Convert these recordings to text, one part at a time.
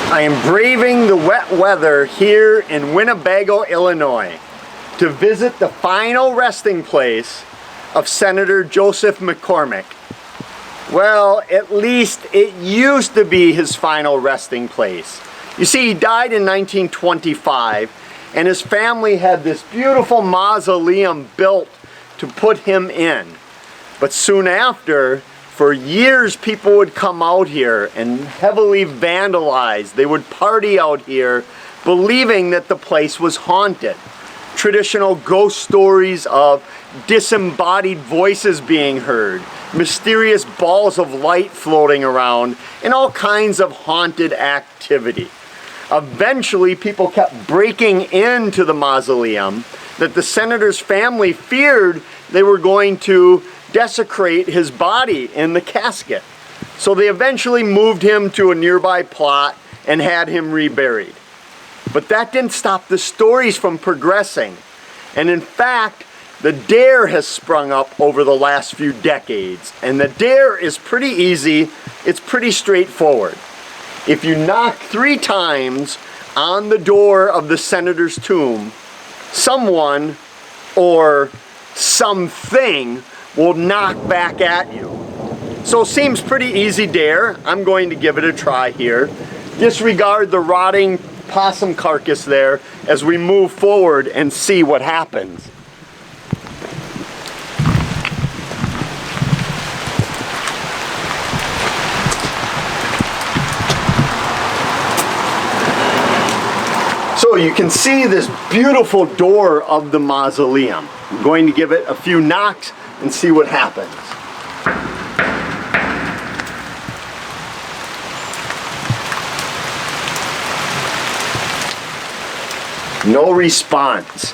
I am braving the wet weather here in Winnebago, Illinois to visit the final resting place of Senator Joseph McCormick. Well, at least it used to be his final resting place. You see, he died in 1925, and his family had this beautiful mausoleum built to put him in. But soon after, for years, people would come out here and heavily vandalize. They would party out here, believing that the place was haunted. Traditional ghost stories of disembodied voices being heard, mysterious balls of light floating around, and all kinds of haunted activity. Eventually, people kept breaking into the mausoleum that the senator's family feared they were going to desecrate his body in the casket. So they eventually moved him to a nearby plot and had him reburied. But that didn't stop the stories from progressing. And in fact, the dare has sprung up over the last few decades. And the dare is pretty easy. It's pretty straightforward. If you knock 3 times on the door of the senator's tomb, someone or something will knock back at you. So it seems pretty easy dare. I'm going to give it a try here. Disregard the rotting possum carcass there as we move forward and see what happens. So you can see this beautiful door of the mausoleum. I'm going to give it a few knocks and see what happens. No response.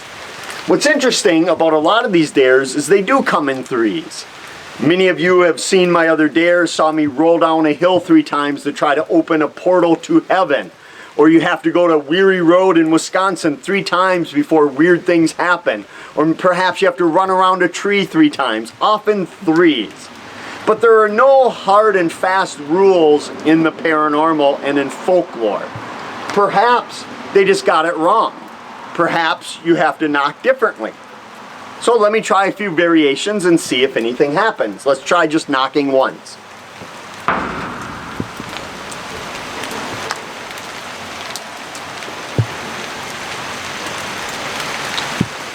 What's interesting about a lot of these dares is they do come in threes. Many of you have seen my other dares, saw me roll down a hill 3 times to try to open a portal to heaven. Or you have to go to Weary Road in Wisconsin 3 times before weird things happen. Or perhaps you have to run around a tree 3 times, often threes. But there are no hard and fast rules in the paranormal and in folklore. Perhaps they just got it wrong. Perhaps you have to knock differently. So let me try a few variations and see if anything happens. Let's try just knocking once.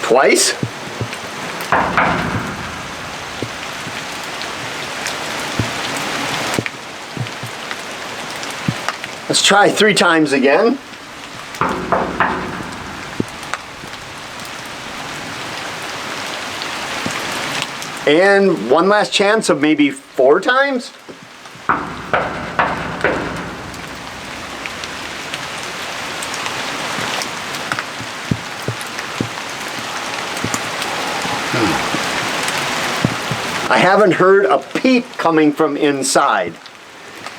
Twice. Let's try 3 times again. And one last chance of maybe 4 times. I haven't heard a peep coming from inside.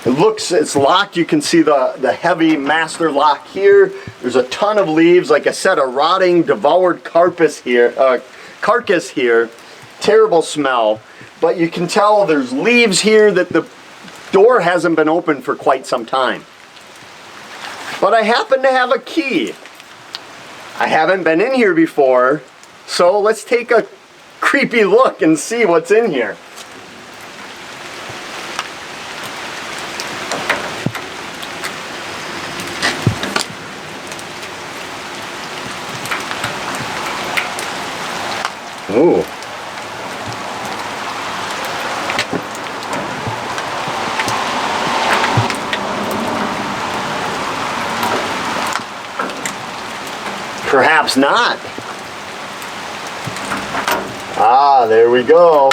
It's locked. You can see the heavy master lock here. There's a ton of leaves, like I said, a rotting, devoured carcass here. Terrible smell. But you can tell there's leaves here that the door hasn't been open for quite some time. But I happen to have a key. I haven't been in here before, so let's take a creepy look and see what's in here. Ooh. Perhaps not. Ah, there we go.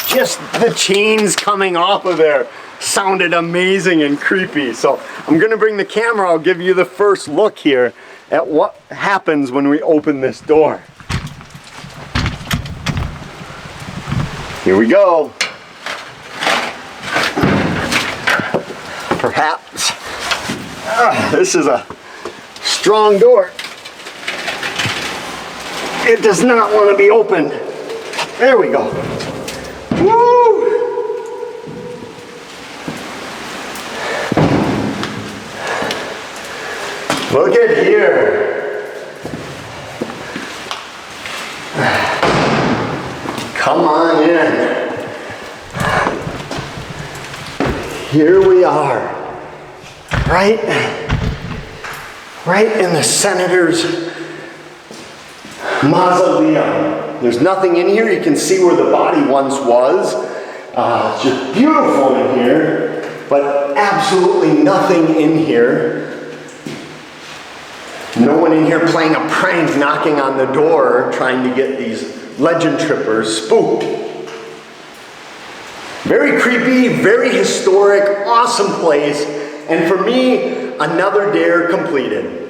Just the chains coming off of there sounded amazing and creepy. So I'm going to bring the camera. I'll give you the first look here at what happens when we open this door. Here we go. Perhaps. This is a strong door. It does not want to be opened. There we go. Woo! Look at here. Come on in. Here we are. Right in the senator's mausoleum. There's nothing in here. You can see where the body once was. It's just beautiful in here, but absolutely nothing in here. No one in here playing a prank, knocking on the door, trying to get these legend trippers spooked. Very creepy, very historic, awesome place, and for me, another dare completed.